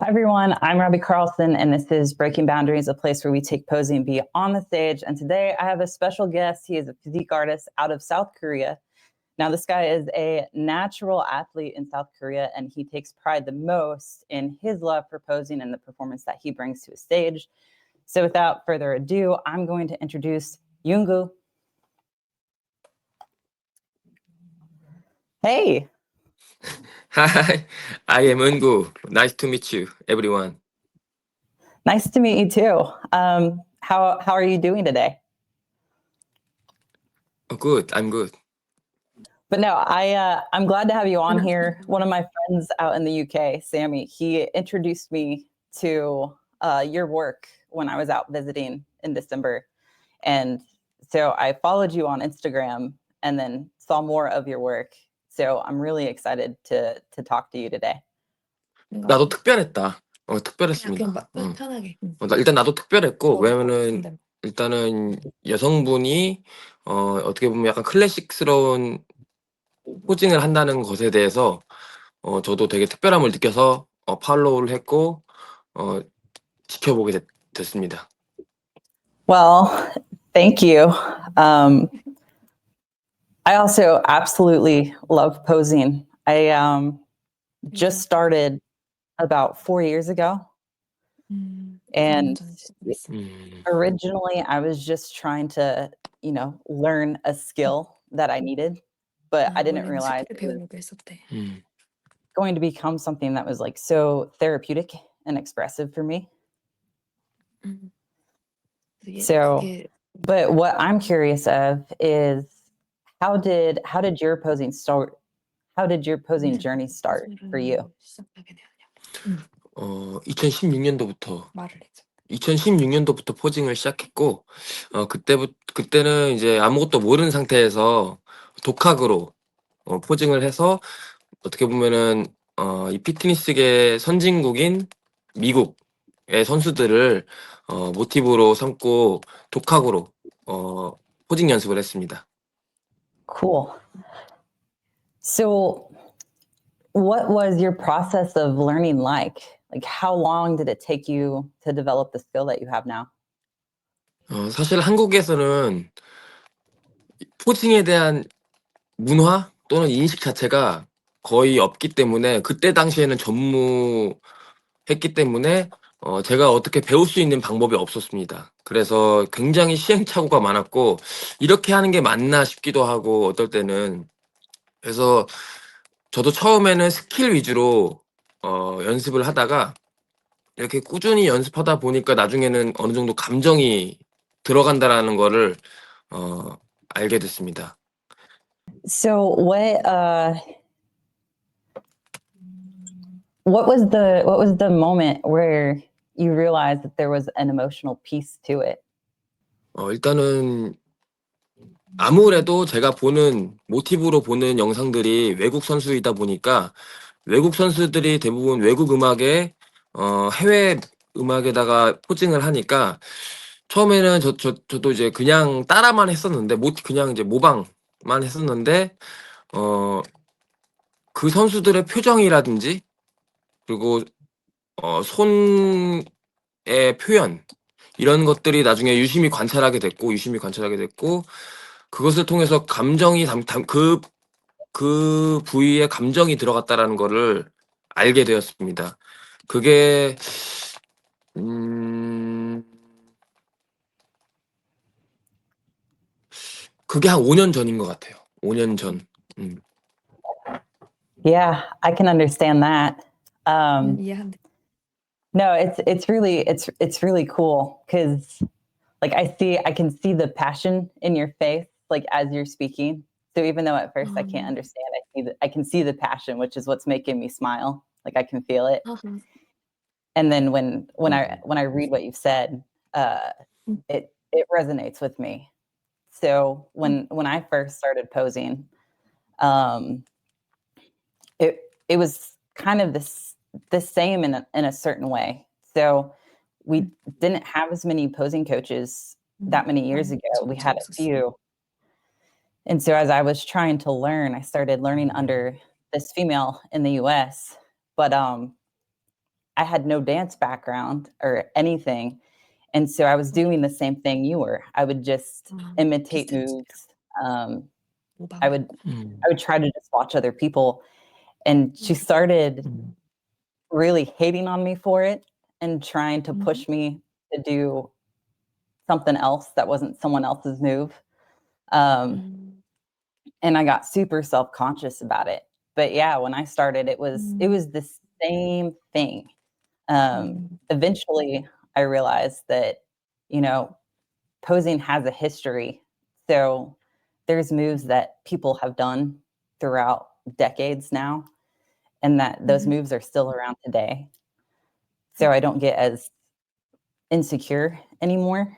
Hi, everyone. I'm Robbie Carlson, and this is Breaking Boundaries, a place where we take posing beyond the stage. And today I have a special guest. He is a physique artist out of South Korea. Now, this guy is a natural athlete in South Korea, and he takes pride the most in his love for posing and the performance that he brings to a stage. So without further ado, I'm going to introduce Eungoo. Hey. Hi, I am Eungoo. Nice to meet you, everyone. Nice to meet you too. How are you doing today? Oh, good. I'm good. But no, I'm glad to have you on here. One of my friends out in the UK, Sammy, he introduced me to your work when I was out visiting in December. And so I followed you on Instagram and then saw more of your work. So I'm really excited to talk to you today. 나도 특별했다. 특별했습니다. 편하게. 일단 나도 특별했고, 왜냐면은 일단은 여성분이 어떻게 보면 약간 클래식스러운 포징을 한다는 것에 대해서 저도 되게 특별함을 느껴서 팔로우를 했고 지켜보게 됐습니다. Well, thank you. I also absolutely love posing. I just started about 4 years ago. And originally I was just trying to, learn a skill that I needed, but I didn't realize it was going to become something that was like so therapeutic and expressive for me. So, but what I'm curious of is how did your posing start? How did your posing journey start for you? 2016년도부터 포징을 시작했고 그때는 이제 아무것도 모르는 상태에서 독학으로 포징을 해서 어떻게 보면은 이 피트니스계 선진국인 미국의 선수들을 모티브로 삼고 독학으로 포징 연습을 했습니다. Cool. So what was your process of learning like? Like how long did it take you to develop the skill that you have now? 사실 한국에서는 포징에 대한 문화 또는 인식 자체가 거의 없기 때문에 그때 당시에는 전무했기 때문에 제가 어떻게 배울 수 있는 방법이 없었습니다. 그래서 굉장히 시행착오가 많았고 이렇게 하는 게 맞나 싶기도 하고 어떨 때는 그래서 저도 처음에는 스킬 위주로 연습을 하다가 이렇게 꾸준히 연습하다 보니까 나중에는 어느 정도 감정이 들어간다라는 거를 알게 됐습니다. So what was the moment where you realized that there was an emotional piece to it? 일단은 아무래도 제가 보는 모티브로 보는 영상들이 외국 선수이다 보니까 외국 선수들이 대부분 외국 음악에 해외 음악에다가 포징을 하니까 처음에는 저도 이제 그냥 따라만 했었는데 그냥 이제 모방만 했었는데 그 선수들의 표정이라든지 그리고 손의 표현 이런 것들이 나중에 유심히 관찰하게 됐고 그것을 통해서 감정이 그 부위에 감정이 들어갔다라는 거를 알게 되었습니다. 그게 한 5년 전인 것 같아요. 5년 전. Yeah, I can understand that. No, it's really cool because like I can see the passion in your face like as you're speaking. So even though at first I can't understand, I can see the passion, which is what's making me smile. Like I can feel it. And then when I read what you've said, it resonates with me. So when I first started posing, it was kind of the same in a certain way. So we didn't have as many posing coaches that many years ago. We had a few. And so as I was trying to learn, I started learning under this female in the US. But I had no dance background or anything. And so I was doing the same thing you were. I would just imitate moves. I would try to just watch other people. And she started really hating on me for it and trying to push me to do something else that wasn't someone else's move. And I got super self-conscious about it. But yeah, when I started, it was the same thing. Eventually, I realized that, you know, posing has a history. So there's moves that people have done throughout decades now, and that those moves are still around today. So I don't get as insecure anymore.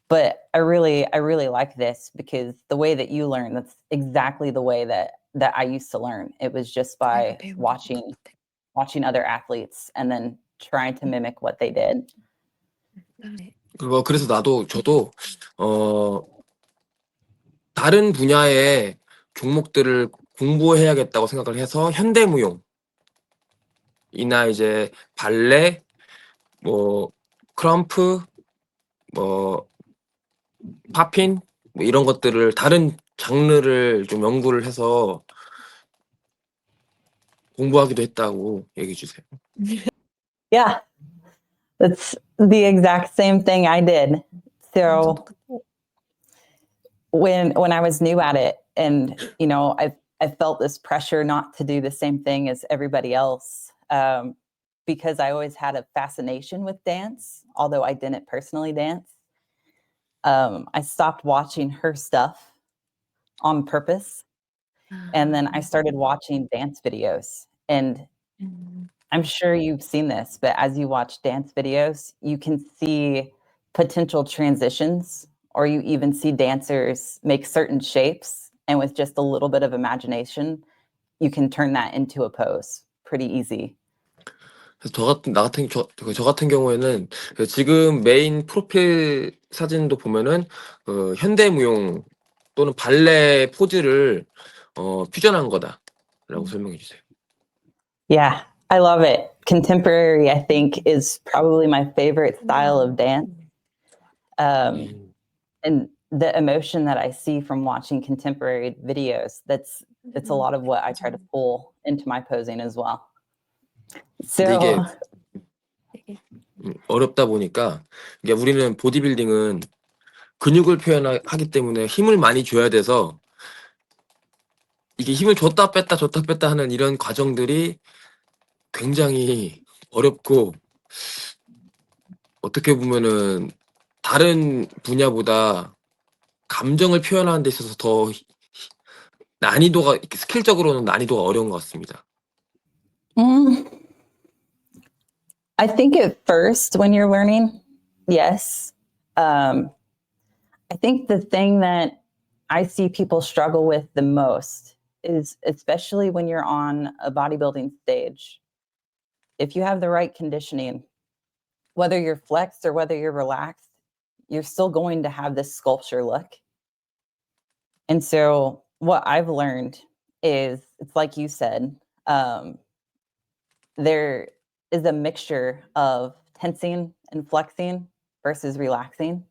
But I really like this because the way that you learn, that's exactly the way that I used to learn. It was just by watching other athletes and then trying to mimic what they did. 그래서 저도 다른 분야의 종목들을 공부해야겠다고 생각을 해서 현대무용이나 이제 발레, 뭐 크럼프, 뭐 팝핀, 뭐 이런 것들을 다른 장르를 좀 연구를 해서 공부하기도 했다고 얘기해 주세요. Yeah, that's the exact same thing I did. So when I was new at it, and you know, I felt this pressure not to do the same thing as everybody else, because I always had a fascination with dance, although I didn't personally dance. I stopped watching her stuff on purpose, and then I started watching dance videos. And I'm sure you've seen this, but as you watch dance videos, you can see potential transitions, or you even see dancers make certain shapes. And with just a little bit of imagination, you can turn that into a pose pretty easy. 그래서 저 같은 경우에는 지금 메인 프로필 사진도 보면은 현대무용 또는 발레 포즈를 퓨전한 거다라고 설명해 주세요. Yeah, I love it. Contemporary, I think, is probably my favorite style of dance. And the emotion that I see from watching contemporary videos, it's a lot of what I try to pull into my posing as well. 근데 이게 So 어렵다 보니까 이게 우리는 보디빌딩은 근육을 표현하기 때문에 힘을 많이 줘야 돼서 이게 힘을 줬다 뺐다 하는 이런 과정들이 굉장히 어렵고 어떻게 보면은 다른 분야보다 감정을 표현하는 데 있어서 더 난이도가 스킬적으로는 난이도가 어려운 것 같습니다. I think at first when you're learning, yes. I think the thing that I see people struggle with the most is, especially when you're on a bodybuilding stage, if you have the right conditioning, whether you're flexed or whether you're relaxed, you're still going to have this sculpture look. And so what I've learned is, it's like you said, there is a mixture of tensing and flexing versus relaxing.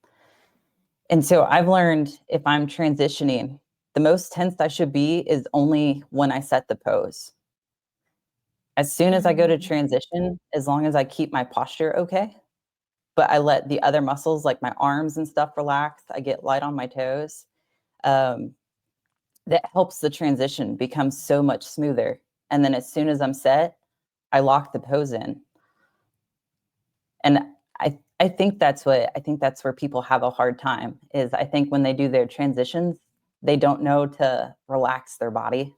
And so I've learned, if I'm transitioning, the most tensed I should be is only when I set the pose. As soon as I go to transition, as long as I keep my posture okay, but I let the other muscles like my arms and stuff relax, I get light on my toes, that helps the transition become so much smoother. And then as soon as I'm set, I lock the pose in. And I think that's where people have a hard time, is I think when they do their transitions, they don't know to relax their body.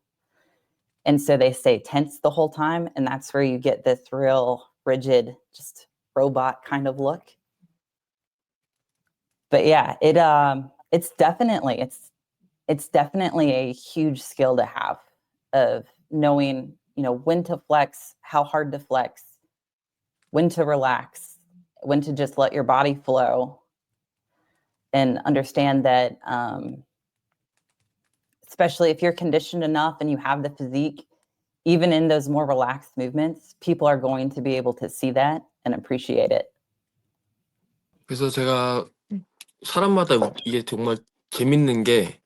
And so they stay tense the whole time. And that's where you get this real rigid, just robot kind of look. But yeah, it's definitely a huge skill to have, of knowing, you know, when to flex, how hard to flex, when to relax, when to just let your body flow, and understand that, especially if you're conditioned enough and you have the physique, even in those more relaxed movements, people are going to be able to see that and appreciate it. 그래서 제가 사람마다 이게 정말 재밌는 게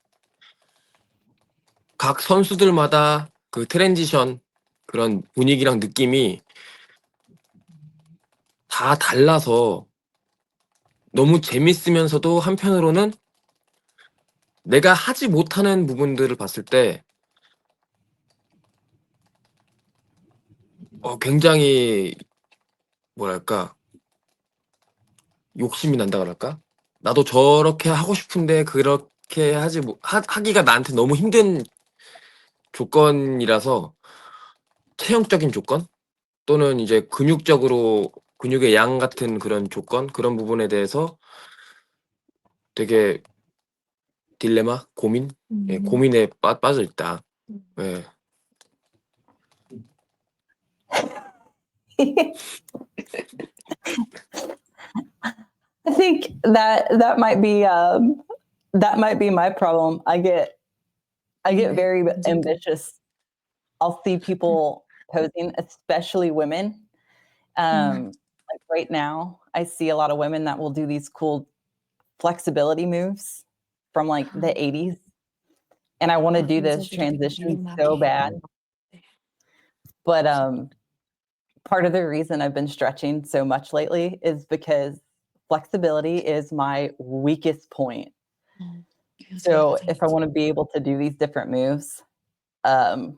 각 선수들마다 그 트랜지션 그런 분위기랑 느낌이 다 달라서 너무 재밌으면서도 한편으로는 내가 하지 못하는 부분들을 봤을 때 굉장히 뭐랄까 욕심이 난다 그럴까? 나도 저렇게 하고 싶은데 그렇게 하기가 나한테 너무 힘든 조건이라서 체형적인 조건 또는 이제 근육의 양 같은 그런 조건 그런 부분에 대해서 되게 딜레마 고민 예, 고민에 빠져 있다. 예. I think that might be my problem. I get very ambitious. I'll see people posing, especially women. Like right now, I see a lot of women that will do these cool flexibility moves from like the 80s. And I want to do those transitions so bad. But part of the reason I've been stretching so much lately is because flexibility is my weakest point. So if I want to be able to do these different moves, I'm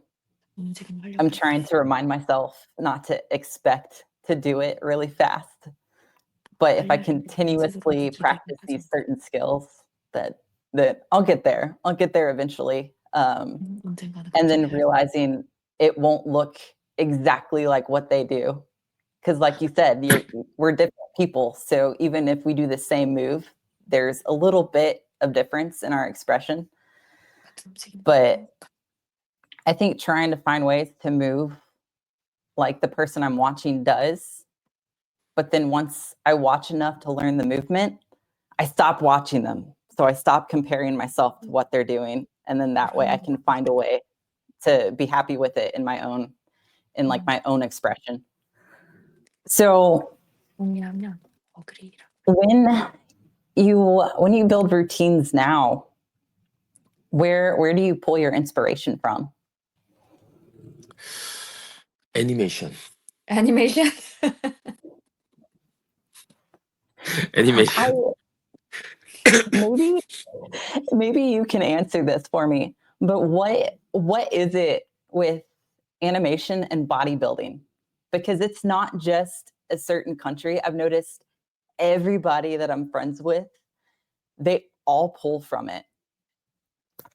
trying to remind myself not to expect to do it really fast. But if I continuously practice these certain skills, that I'll get there. I'll get there eventually. And then realizing it won't look exactly like what they do. Because like you said, we're different people. So even if we do the same move, there's a little bit of difference in our expression. But I think trying to find ways to move like the person I'm watching does, but then once I watch enough to learn the movement, I stop watching them. So I stop comparing myself to what they're doing. And then that way I can find a way to be happy with it in my own expression. So when you build routines now, where do you pull your inspiration from? 애니메이션. 애니메이션? Maybe you can answer this for me, but what is it with animation and bodybuilding? Because it's not just a certain country. I've noticed everybody that I'm friends with, they all pull from it.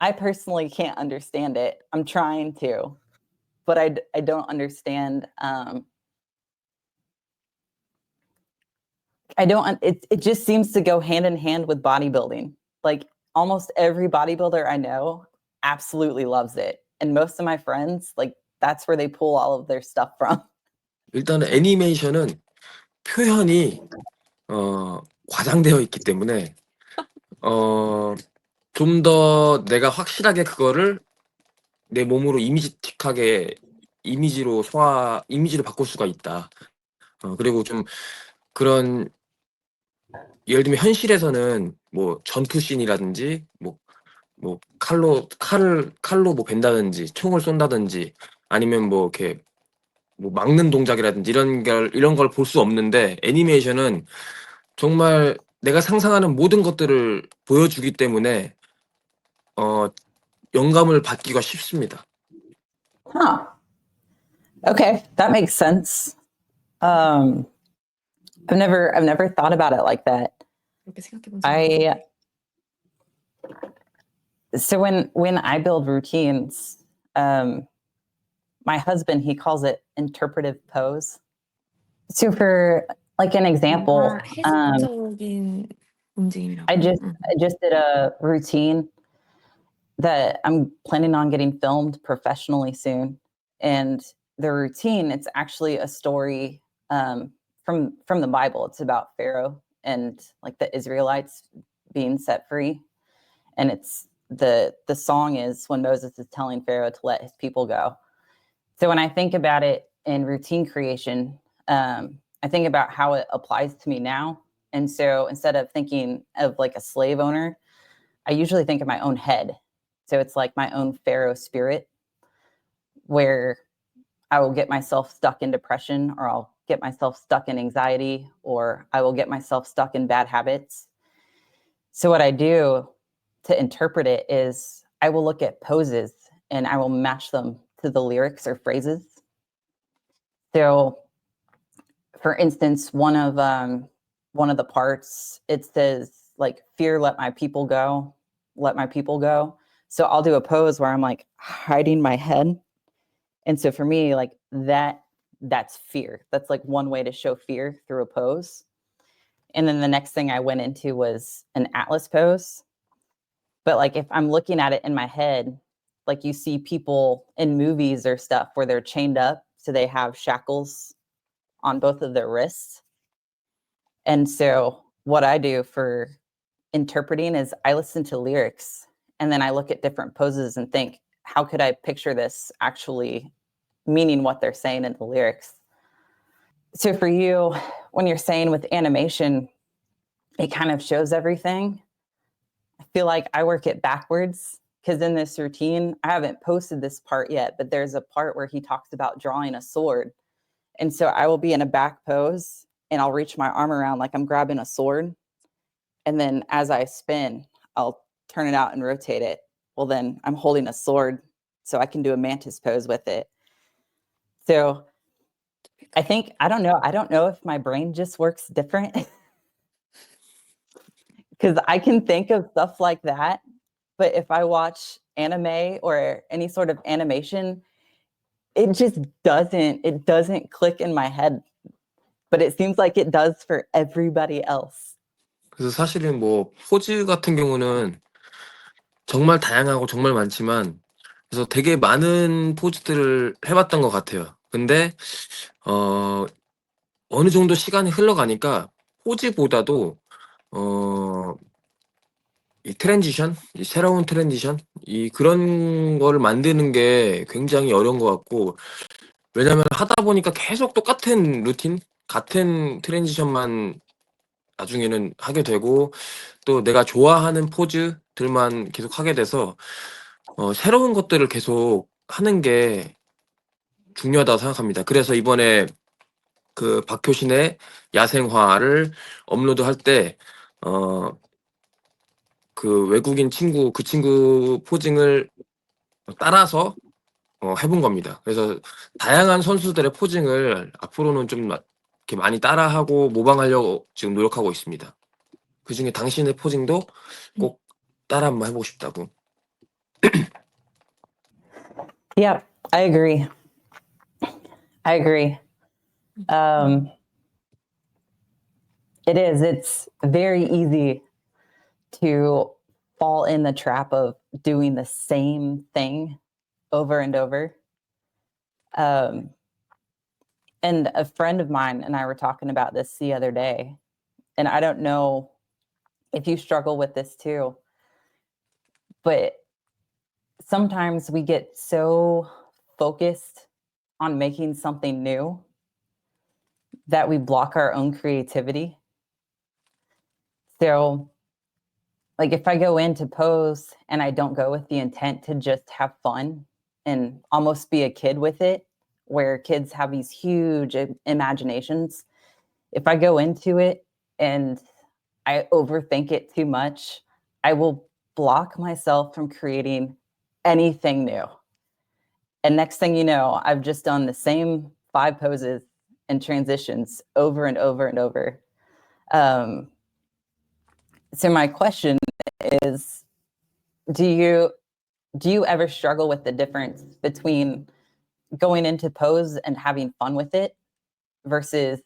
I personally can't understand it. I'm trying to, but I don't understand. It just seems to go hand in hand with bodybuilding. Like almost every bodybuilder I know absolutely loves it. And most of my friends, like that's where they pull all of their stuff from. 일단은 애니메이션은 표현이 과장되어 있기 때문에 좀 더 내가 확실하게 그거를 내 몸으로 이미지로 바꿀 수가 있다. 그리고 좀 그런 예를 들면 현실에서는 뭐 전투씬이라든지 뭐 칼로 뭐 벤다든지 총을 쏜다든지 아니면 뭐 이렇게 뭐 막는 동작이라든지 이런 걸 볼 수 없는데 애니메이션은 정말 내가 상상하는 모든 것들을 보여주기 때문에 영감을 받기가 쉽습니다. Huh. Okay, that makes sense. I've never thought about it like that. So when I build routines, my husband, he calls it interpretive pose. So for like an example, I just did a routine that I'm planning on getting filmed professionally soon. And the routine, it's actually a story from the Bible. It's about Pharaoh and like the Israelites being set free. And it's the song is when Moses is telling Pharaoh to let his people go. So when I think about it in routine creation, I think about how it applies to me now. And so instead of thinking of like a slave owner, I usually think of my own head. So it's like my own pharaoh spirit, where I will get myself stuck in depression, or I'll get myself stuck in anxiety, or I will get myself stuck in bad habits. So what I do to interpret it is I will look at poses and I will match them to the lyrics or phrases. So for instance, one of the parts, it says like, fear, let my people go, let my people go. So I'll do a pose where I'm like hiding my head. And so for me, like that's fear. That's like one way to show fear through a pose. And then the next thing I went into was an Atlas pose. But like if I'm looking at it in my head, like you see people in movies or stuff where they're chained up, so they have shackles on both of their wrists. And so what I do for interpreting is I listen to lyrics and then I look at different poses and think, how could I picture this actually meaning what they're saying in the lyrics? So for you, when you're saying with animation, it kind of shows everything. I feel like I work it backwards, because in this routine, I haven't posted this part yet, but there's a part where he talks about drawing a sword. And so I will be in a back pose and I'll reach my arm around like I'm grabbing a sword. And then as I spin, I'll turn it out and rotate it. Well, then I'm holding a sword, so I can do a mantis pose with it. So I think, I don't know if my brain just works different, because I can think of stuff like that. But if I watch anime or any sort of animation, it just doesn't click in my head. But it seems like it does for everybody else. 그래서 사실은 뭐 포즈 같은 경우는 정말 다양하고 정말 많지만, 그래서 되게 많은 포즈들을 해봤던 것 같아요. 근데 어느 정도 시간이 흘러가니까 포즈보다도 이 트랜지션, 이 새로운 트랜지션, 이 그런 거를 만드는 게 굉장히 어려운 것 같고, 왜냐면 하다 보니까 계속 똑같은 루틴, 같은 트랜지션만 나중에는 하게 되고, 또 내가 좋아하는 포즈들만 계속 하게 돼서 새로운 것들을 계속 하는 게 중요하다고 생각합니다. 그래서 이번에 그 박효신의 야생화를 업로드할 때 그 외국인 친구, 그 친구 포징을 따라서 해본 겁니다. 그래서 다양한 선수들의 포징을 앞으로는 좀 이렇게 많이 따라하고 모방하려고 지금 노력하고 있습니다. 그중에 당신의 포징도 꼭 따라 한번 해보고 싶다고. Yeah, I agree. It's very easy to fall in the trap of doing the same thing over and over. And a friend of mine and I were talking about this the other day, and I don't know if you struggle with this too, but sometimes we get so focused on making something new that we block our own creativity. So like if I go in to pose and I don't go with the intent to just have fun and almost be a kid with it, where kids have these huge imaginations, if I go into it and I overthink it too much, I will block myself from creating anything new. And next thing you know, I've just done the same 5 poses and transitions over and over and over. So my question is, do you ever struggle with the difference between going into pose and having fun with it versus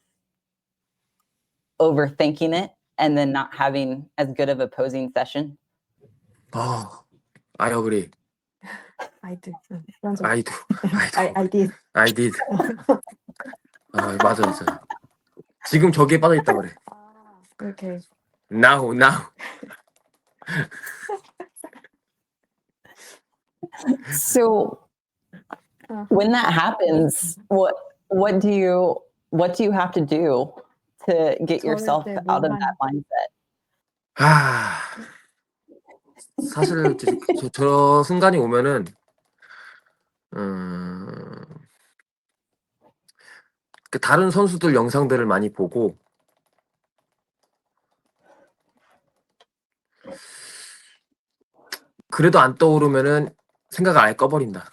overthinking it and then not having as good of a posing session? I agree. I do. I did. 맞아. 지금 저기에 빠져 있다 그래. Okay. Now. So When that happens, what do you have to do to get yourself out of that mindset? 아, 사실 저 순간이 오면은 그 다른 선수들 영상들을 많이 보고 그래도 안 떠오르면은 생각을 아예 꺼버린다.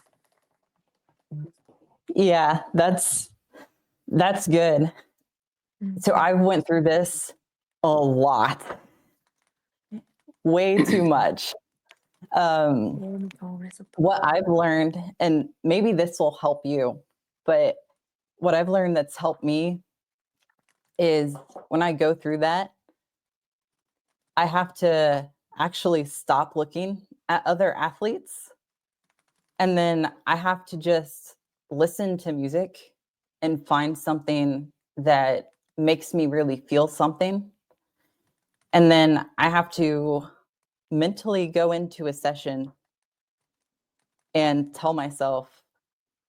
Yeah, that's good. So I went through this a lot, way too much. What I've learned, and maybe this will help you, but what I've learned that's helped me is when I go through that, I have to actually stop looking at other athletes. And then I have to just listen to music and find something that makes me really feel something. And then I have to mentally go into a session and tell myself,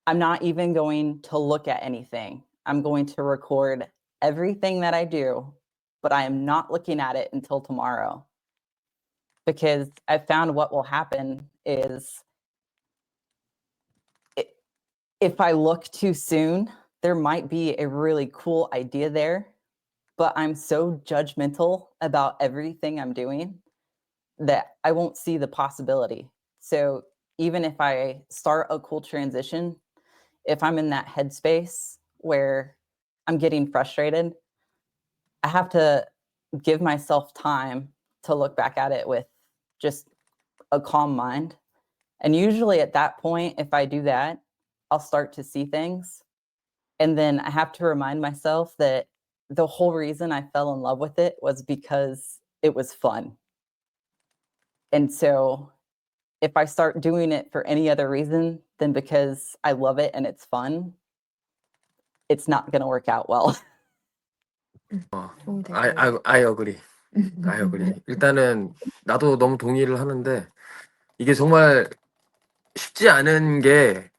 I'm not even going to look at anything. I'm going to record everything that I do, but I am not looking at it until tomorrow. Because I found what will happen is if I look too soon, there might be a really cool idea there, but I'm so judgmental about everything I'm doing that I won't see the possibility. So even if I start a cool transition, if I'm in that headspace where I'm getting frustrated, I have to give myself time to look back at it with just a calm mind. And usually at that point, if I do that, I'll start to see things. And then I have to remind myself that the whole reason I fell in love with it was because it was fun. And so if I start doing it for any other reason than because I love it and it's fun, it's not going to work out well. I agree. I agree. 일단은 나도 너무 동의를 하는데 이게 정말 쉽지 않은 게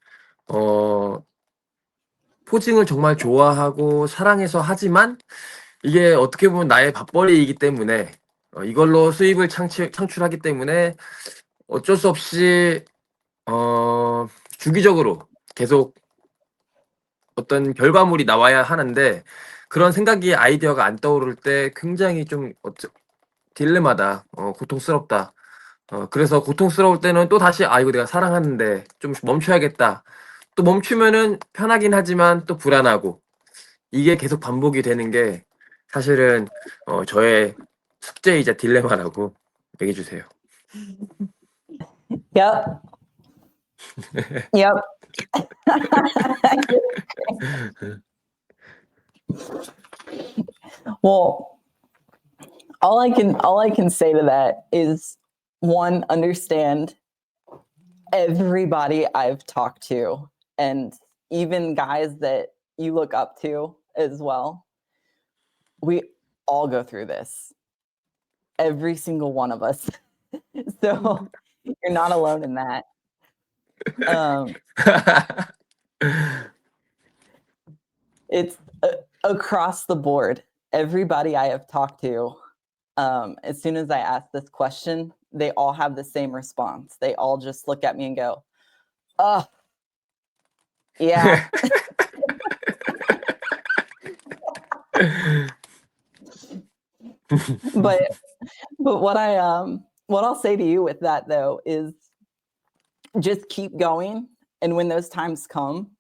포징을 정말 좋아하고 사랑해서 하지만 이게 어떻게 보면 나의 밥벌이이기 때문에 이걸로 수입을 창출하기 때문에 어쩔 수 없이 주기적으로 계속 어떤 결과물이 나와야 하는데 그런 생각이 아이디어가 안 떠오를 때 굉장히 좀 딜레마다. 고통스럽다. 그래서 고통스러울 때는 또다시 '아 이거 내가 사랑하는데 좀 멈춰야겠다.' 또 멈추면은 편하긴 하지만 또 불안하고 이게 계속 반복이 되는 게 사실은 저의 숙제이자 딜레마라고 얘기해 주세요. Yep. Yep. Well, all I can say to that is one, understand everybody I've talked to and even guys that you look up to as well. We all go through this. Every single one of us. So you're not alone in that. It's across the board. Everybody I have talked to, as soon as I ask this question, they all have the same response. They all just look at me and go, "Oh, yeah." But what I'll say to you with that though is just keep going, and when those times come,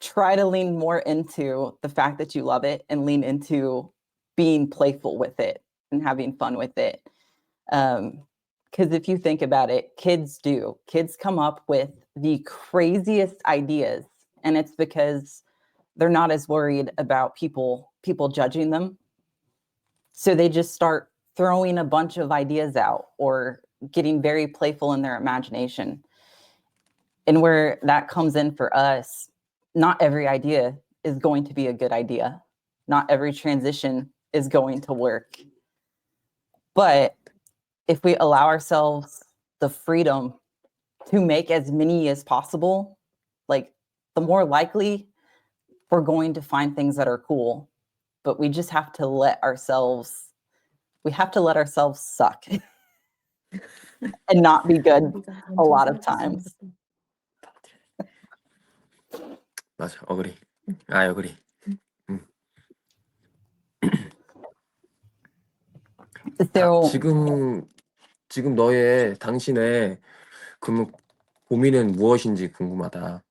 try to lean more into the fact that you love it and lean into being playful with it and having fun with it. Because if you think about it, kids come up with the craziest ideas, and it's because they're not as worried about people judging them. So they just start throwing a bunch of ideas out or getting very playful in their imagination. And where that comes in for us, not every idea is going to be a good idea. Not every transition is going to work. But if we allow ourselves the freedom to make as many as possible, like the more likely we're going to find things that are cool. But we just have to let ourselves suck and not be good 우리가 a lot 먼저 of times. 생각했던 것들. 맞아, 어그리. I agree. So 지금 당신의 고민은 무엇인지 궁금하다.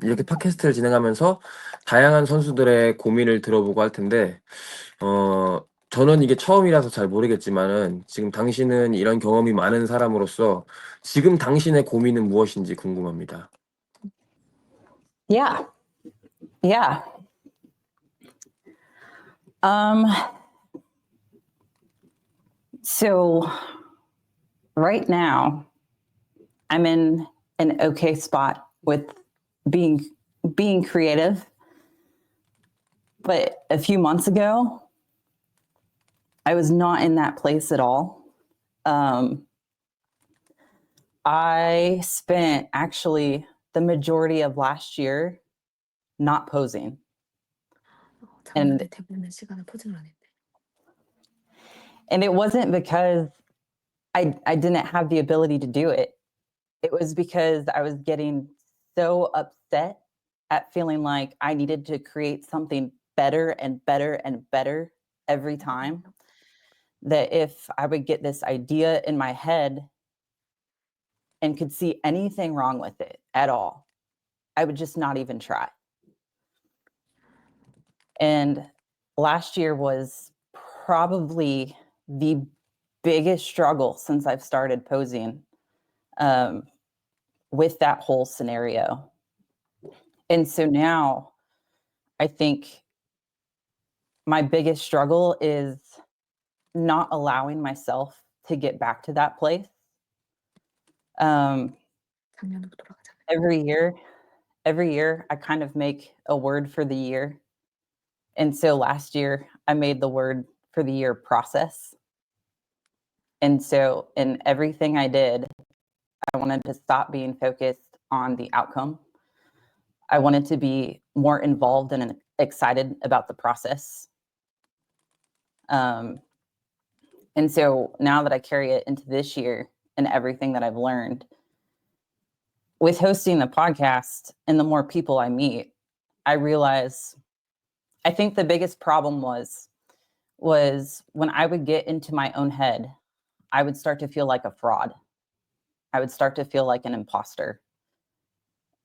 이렇게 팟캐스트를 진행하면서 다양한 선수들의 고민을 들어보고 할 텐데, 저는 이게 처음이라서 잘 모르겠지만은 지금 당신은 이런 경험이 많은 사람으로서 지금 당신의 고민은 무엇인지 궁금합니다. yeah. So right now I'm in an okay spot with being creative. But a few months ago, I was not in that place at all. I spent actually the majority of last year not posing. 작년에 대부분의 시간을 포징을 안 했대. And it wasn't because I didn't have the ability to do it. It was because I was getting so upset at feeling like I needed to create something better and better and better every time, that if I would get this idea in my head and could see anything wrong with it at all, I would just not even try. And last year was probably the biggest struggle since I've started posing with that whole scenario. And so now I think my biggest struggle is not allowing myself to get back to that place. 작년으로 돌아가자. Every year I kind of make a word for the year. And so last year I made the word for the year process. And so in everything I did, I wanted to stop being focused on the outcome. I wanted to be more involved and excited about the process. And so now that I carry it into this year and everything that I've learned, with hosting the podcast and the more people I meet, I realize I think the biggest problem was when I would get into my own head, I would start to feel like a fraud. I would start to feel like an imposter.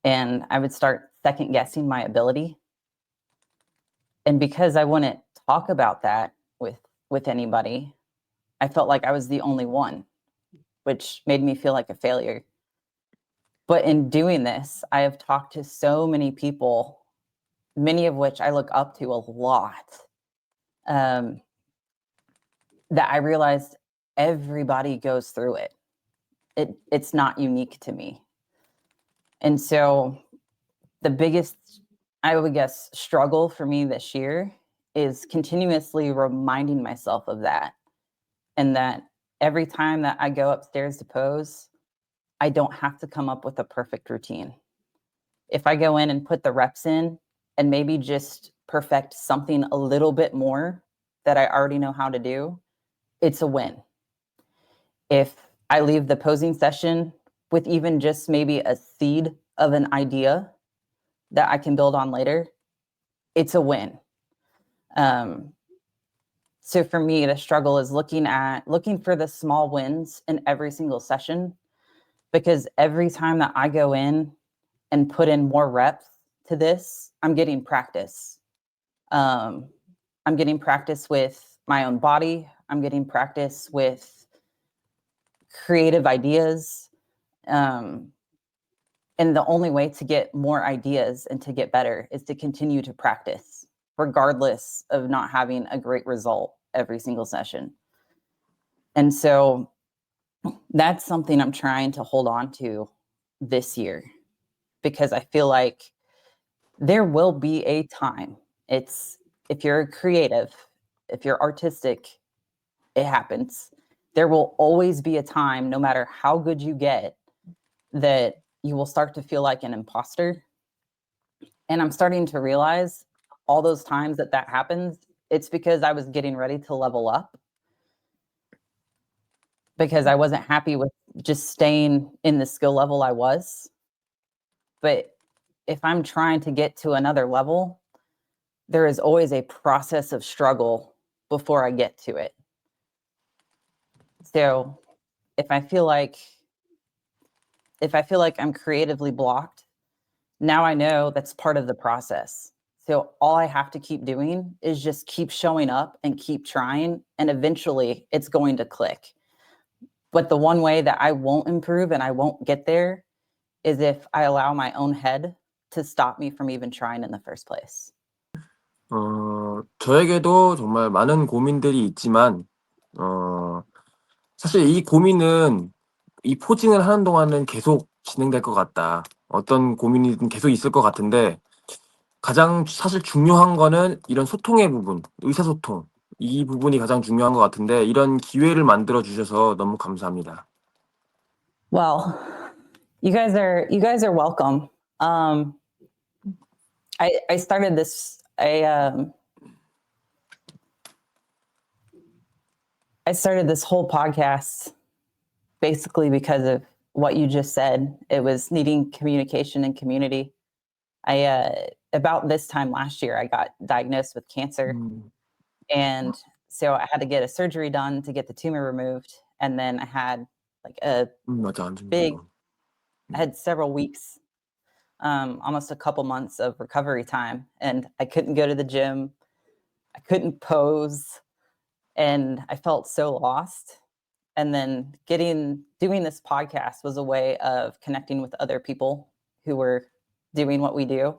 And I would start second guessing my ability. And because I wouldn't talk about that with anybody, I felt like I was the only one, which made me feel like a failure. But in doing this, I have talked to so many people, many of which I look up to a lot, that I realized everybody goes through it. It's not unique to me. And so the biggest, I would guess, struggle for me this year is continuously reminding myself of that. And that every time that I go upstairs to pose, I don't have to come up with a perfect routine. If I go in and put the reps in and maybe just perfect something a little bit more that I already know how to do, it's a win. If I leave the posing session with even just maybe a seed of an idea that I can build on later, it's a win. So for me, the struggle is looking for the small wins in every single session, because every time that I go in and put in more reps to this, I'm getting practice. I'm getting practice with my own body. I'm getting practice with creative ideas. And the only way to get more ideas and to get better is to continue to practice, regardless of not having a great result every single session. And so that's something I'm trying to hold on to this year, because I feel like there will be a time. If you're creative, if you're artistic, it happens. There will always be a time, no matter how good you get, that you will start to feel like an imposter. And I'm starting to realize all those times that happens, it's because I was getting ready to level up, because I wasn't happy with just staying in the skill level I was. But if I'm trying to get to another level, there is always a process of struggle before I get to it. So if I feel like I'm creatively blocked, now I know that's part of the process. So all I have to keep doing is just keep showing up and keep trying, and eventually it's going to click. But the one way that I won't improve and I won't get there is if I allow my own head to stop me from even trying in the first place. 저에게도 정말 많은 고민들이 있지만, 사실 이 고민은 이 포징을 하는 동안은 계속 진행될 것 같다. 어떤 고민이든 계속 있을 것 같은데, 가장 사실 중요한 거는 이런 소통의 부분, 의사소통. 이 부분이 가장 중요한 것 같은데, 이런 기회를 만들어 주셔서 너무 감사합니다. Well, you guys are welcome. I started this I started this whole podcast basically because of what you just said. It was needing communication and community. About this time last year, I got diagnosed with cancer, and so I had to get a surgery done to get the tumor removed, and then I had like a 맞아, 안 big, 좋네요. I had several weeks, almost a couple months of recovery time, and I couldn't go to the gym, I couldn't pose, and I felt so lost. And then doing this podcast was a way of connecting with other people who were doing what we do,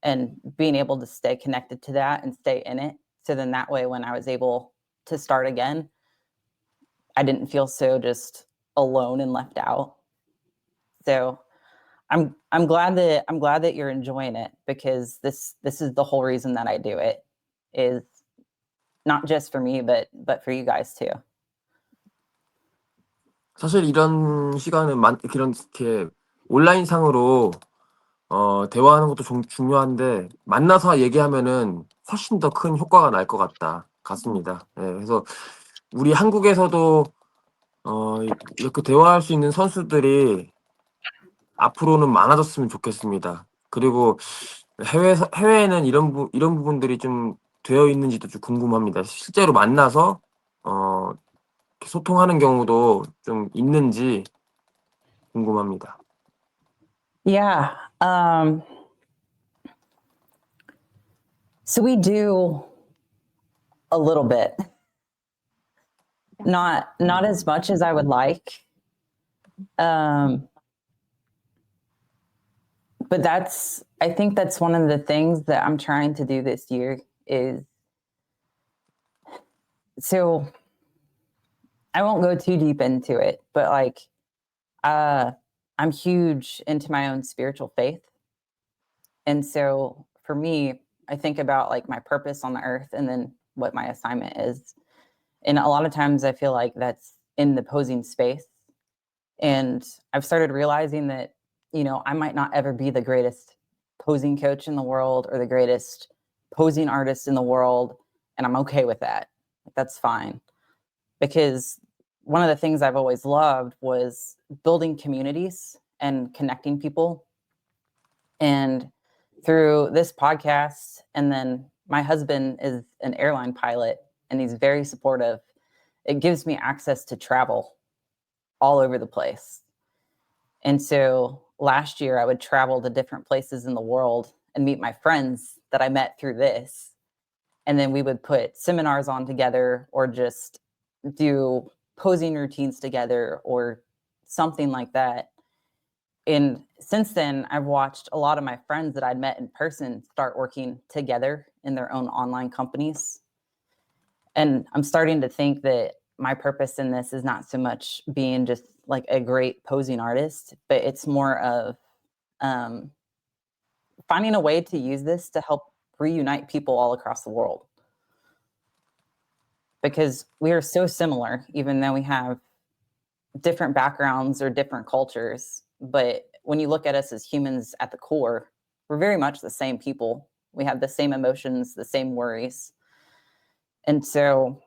and being able to stay connected to that and stay in it. So then that way, when I was able to start again, I didn't feel so just alone and left out. So I'm glad that you're enjoying it, because this is the whole reason that I do it, is not just for me, but for you guys too. 사실 이런 시간은 이렇게 온라인상으로 대화하는 것도 중요한데, 만나서 얘기하면은 훨씬 더 큰 효과가 날 것 같습니다. 예, 그래서 우리 한국에서도 이렇게 대화할 수 있는 선수들이 앞으로는 많아졌으면 좋겠습니다. 그리고 해외에는 이런 부분들이 좀 되어 있는지도 좀 궁금합니다. 실제로 만나서 소통하는 경우도 좀 있는지 궁금합니다. Yeah. So we do a little bit, not as much as I would like. But I think that's one of the things that I'm trying to do this year is, so I won't go too deep into it, but like, I'm huge into my own spiritual faith. And so for me, I think about like my purpose on the earth and then what my assignment is. And a lot of times I feel like that's in the posing space. And I've started realizing that, I might not ever be the greatest posing coach in the world or the greatest posing artist in the world. And I'm okay with that. That's fine. Because one of the things I've always loved was building communities and connecting people. And through this podcast, and then my husband is an airline pilot and he's very supportive, it gives me access to travel all over the place. And so last year I would travel to different places in the world and meet my friends that I met through this. And then we would put seminars on together or just do posing routines together or something like that. And since then, I've watched a lot of my friends that I'd met in person start working together in their own online companies. And I'm starting to think that my purpose in this is not so much being just like a great posing artist, but it's more of finding a way to use this to help reunite people all across the world. Because we are so similar, even though we have different backgrounds or different cultures. but when you look at us as humans at the core, we're very much the same people. We have the same emotions, the same worries. And so,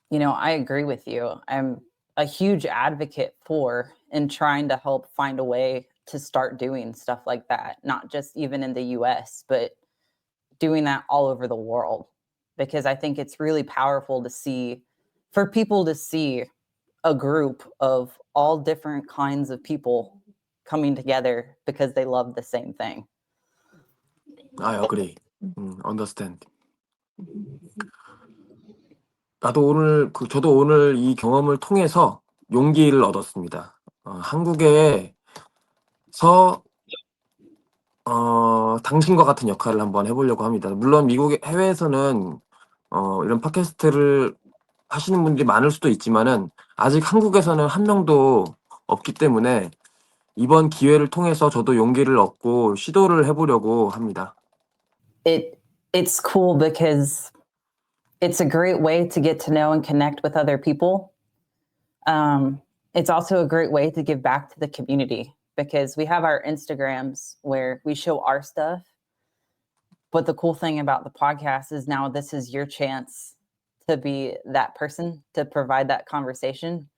you know, I agree with you. I'm a huge advocate for and trying to help find a way to start doing stuff like that, not just even in the US, but doing that all over the world, because I think it's really powerful to see, for people to see a group of all different kinds of people coming together because they love the same thing. I agree. Understand. 저도 오늘 이 경험을 통해서 용기를 얻었습니다. 한국에서 당신과 같은 역할을 한번 해보려고 합니다. 물론 해외에서는 이런 팟캐스트를 하시는 분들이 많을 수도 있지만은 아직 한국에서는 한 명도 없기 때문에 이번 기회를 통해서 저도 용기를 얻고 시도를 해보려고 합니다. It's cool because it's a great way to get to know and connect with other people. It's also a great way to give back to the community, because we have our Instagrams where we show our stuff. But the cool thing about the podcast is now this is your chance to be that person, to provide that conversation,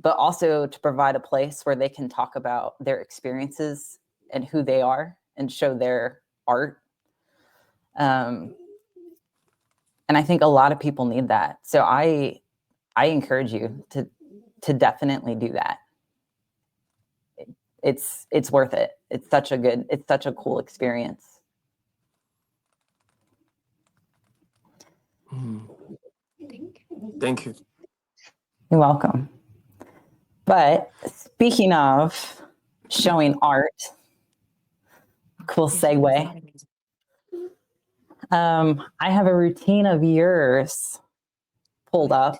but also to provide a place where they can talk about their experiences and who they are and show their art. And I think a lot of people need that. So I encourage you to definitely do that. It's worth it. It's such a cool experience. Thank you. You're welcome. But speaking of showing art, cool segue. I have a routine of yours pulled up.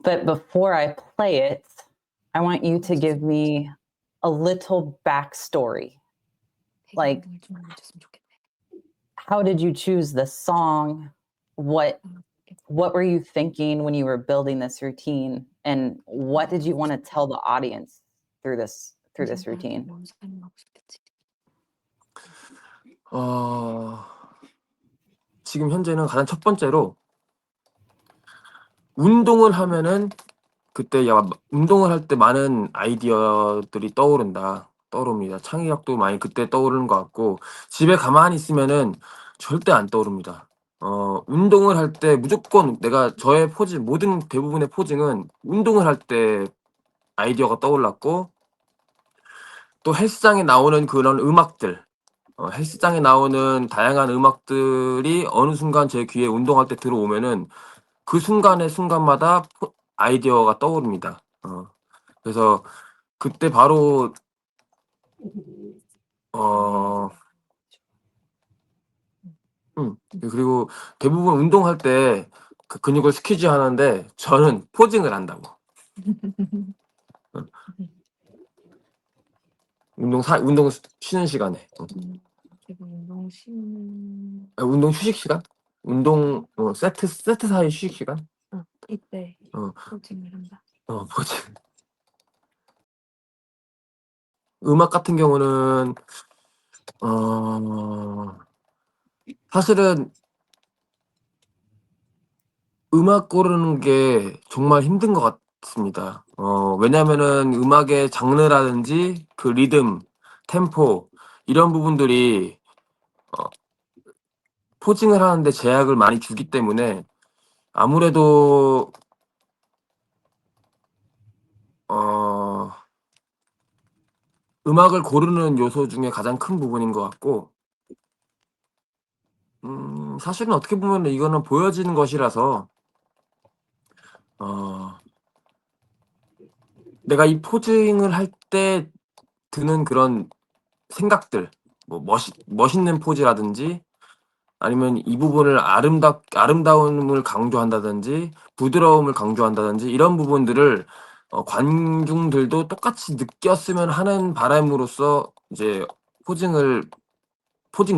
But before I play it, I want you to give me a little backstory. Like, how did you choose the song? What were you thinking when you were building this routine? And what did you want to tell the audience through this routine? 지금 현재는 가장 첫 번째로 운동을 하면은 그때 운동을 할 때 많은 아이디어들이 떠오릅니다. 창의력도 많이 그때 떠오르는 것 같고, 집에 가만히 있으면은 절대 안 떠오릅니다. 운동을 할 때 무조건 저의 대부분의 포징은 운동을 할 때 아이디어가 떠올랐고, 또 헬스장에 나오는 그런 음악들, 헬스장에 나오는 다양한 음악들이 어느 순간 제 귀에 운동할 때 들어오면은 그 순간마다 아이디어가 떠오릅니다. 그래서 그때 바로 그리고 대부분 운동할 때 그 근육을 스퀴즈 하는데 저는 포징을 한다고. 운동 쉬는 시간에. 운동 휴식 시간? 운동 세트 사이 휴식 시간? 이때 포징을 한다. 포징. 음악 같은 경우는 사실은 음악 고르는 게 정말 힘든 것 같습니다. 왜냐면은 음악의 장르라든지 그 리듬, 템포 이런 부분들이 포징을 하는데 제약을 많이 주기 때문에 아무래도 음악을 고르는 요소 중에 가장 큰 부분인 것 같고, 사실은 어떻게 보면 이거는 보여지는 것이라서 내가 이 포징을 할 때 드는 그런 생각들, 뭐 멋있는 포즈라든지 아니면 이 부분을 아름다움을 강조한다든지 부드러움을 강조한다든지 이런 부분들을 관중들도 똑같이 느꼈으면 하는 바람으로써 이제 포징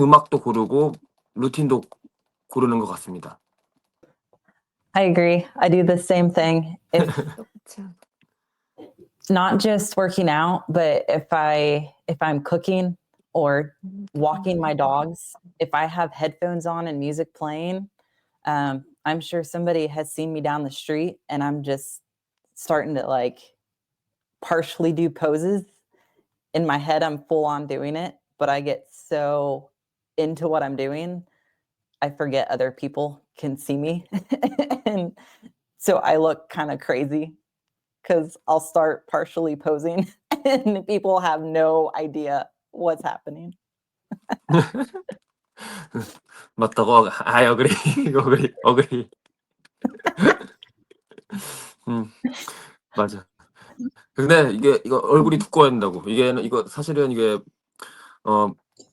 음악도 고르고 루틴도 고르는 것 같습니다. I agree. I do the same thing. not just working out, but if I'm cooking or walking my dogs, if I have headphones on and music playing, I'm sure somebody has seen me down the street and I'm just starting to like partially do poses. In my head, I'm full on doing it, but I get so into what I'm doing, I forget other people can see me. And so I look kind of crazy because I'll start partially posing and people have no idea what's happening. 맞다고. I agree. agree. 맞아. 근데 이거 얼굴이 두꺼워야 된다고. 이거 사실은 이게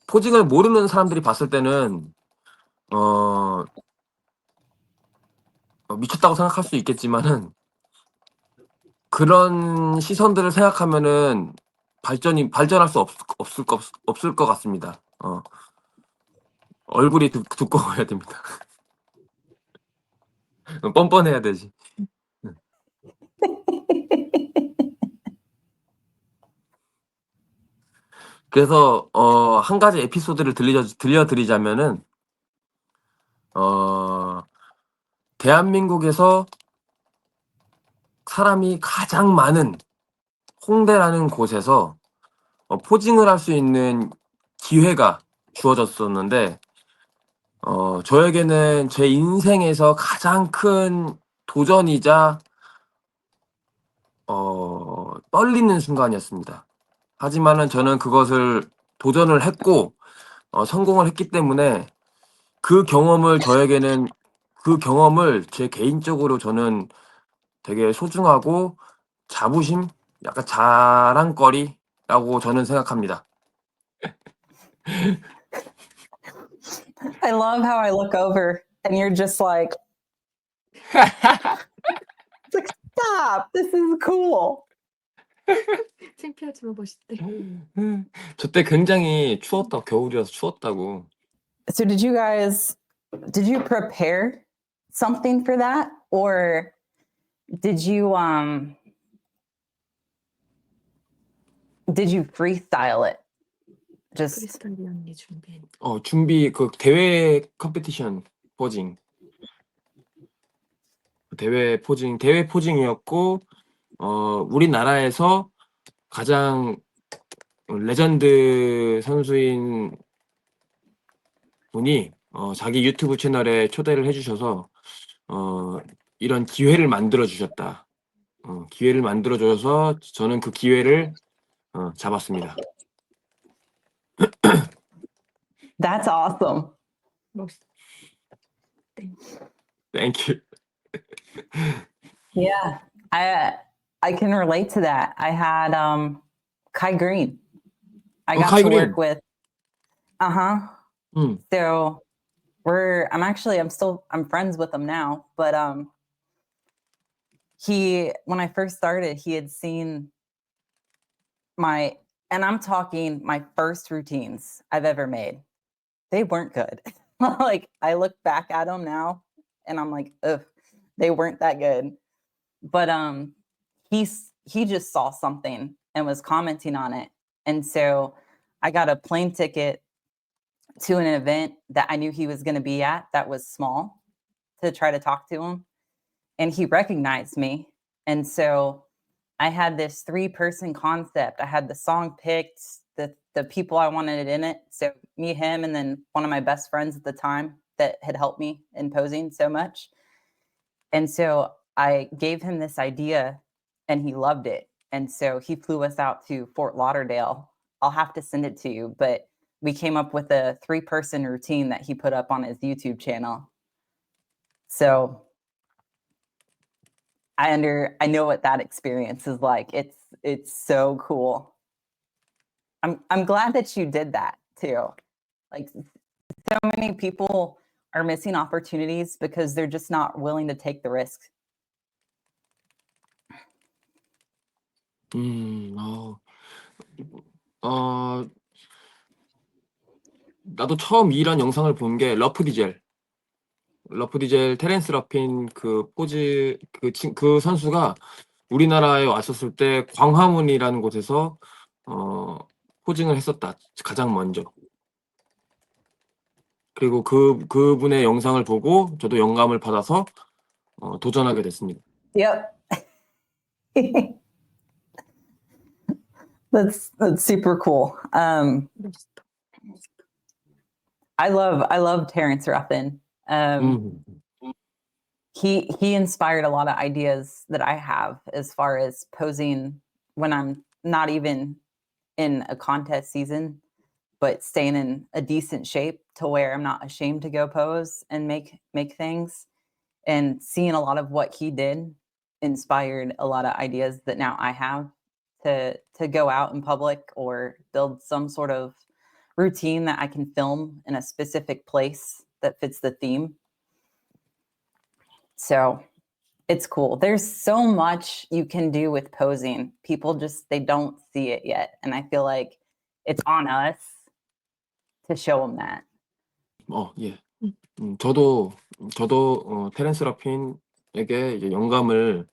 포징을 모르는 사람들이 봤을 때는 미쳤다고 생각할 수 있겠지만은 그런 시선들을 생각하면은 발전할 수 없을 것 같습니다. 얼굴이 두꺼워야 됩니다. 뻔뻔해야 되지. 그래서 한 가지 에피소드를 들려드리자면은 대한민국에서 사람이 가장 많은 홍대라는 곳에서 포징을 할 수 있는 기회가 주어졌었는데 저에게는 제 인생에서 가장 큰 도전이자 떨리는 순간이었습니다. 하지만은 저는 그것을 도전을 했고 성공을 했기 때문에 그 경험을 제 개인적으로 저는 되게 소중하고 자부심, 약간 자랑거리라고 저는 생각합니다. I love how I look over and you're just like, it's like, stop, this is cool. 창피하지만 멋있대. 저때 굉장히 겨울이라서 추웠다고. So did you prepare something for that? Or did you freestyle it? Just 크리스탈리언이 준비한. 그 대회 컴피티션 포징. 대회 포징이었고 우리나라에서 가장 레전드 선수인 분이 자기 유튜브 채널에 초대를 해주셔서 이런 기회를 만들어 주셨다. 기회를 만들어 줘서 저는 그 기회를 잡았습니다. that's awesome. 멋있어. Thank you. Yeah, I can relate to that. I had Kai Green. I got Kai to Green. work with. So I'm friends with him now, but when I first started, he had seen I'm talking my first routines I've ever made. They weren't good. Like I look back at them now and I'm like, ugh, they weren't that good. But he just saw something and was commenting on it. And so I got a plane ticket to an event that I knew he was going to be at that was small to try to talk to him. And he recognized me. And so I had this 3-person concept. I had the song picked, the people I wanted in it. So me, him, and then one of my best friends at the time that had helped me in posing so much. And so I gave him this idea and he loved it. And so he flew us out to Fort Lauderdale. I'll have to send it to you, but we came up with a 3-person routine that he put up on his YouTube channel. So I know what that experience is like. It's so cool. I'm glad that you did that too. Like so many people are missing opportunities because they're just not willing to take the risk. 나도 처음 이런 영상을 본 게 러프 디젤 테렌스 러핀 그 포즈 그 선수가 우리나라에 왔었을 때 광화문이라는 곳에서 포징을 했었다. 가장 먼저. 그리고 그분의 영상을 보고 저도 영감을 받아서 도전하게 됐습니다. Yep. That's super cool. 멋있다. I love Terrence Ruffin. He inspired a lot of ideas that I have as far as posing when I'm not even in a contest season, but staying in a decent shape to where I'm not ashamed to go pose and make things. And seeing a lot of what he did inspired a lot of ideas that now I have to go out in public or build some sort of routine that I can film in a specific place that fits the theme. So it's cool. There's so much you can do with posing. People just, they don't see it yet. And I feel like it's on us to show them that. 예. 저도 테렌스 러핀에게 이제 영감을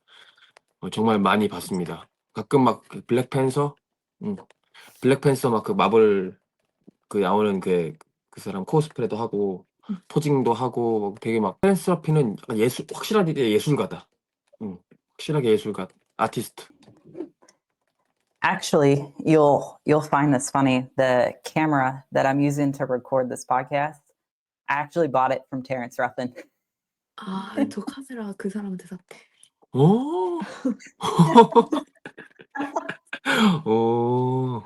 정말 많이 받습니다. 가끔 막 블랙팬서 막 그 마블 그 나오는 그 사람 코스프레도 하고 포징도 하고 되게 막 테렌스 러핀은 확실하게 예술가다. 확실하게 예술가, 아티스트. Actually, you'll find this funny. The camera that I'm using to record this podcast, I actually bought it from Terrence Ruffin. 아, 저 카메라 그 사람한테 샀대. 오. 오.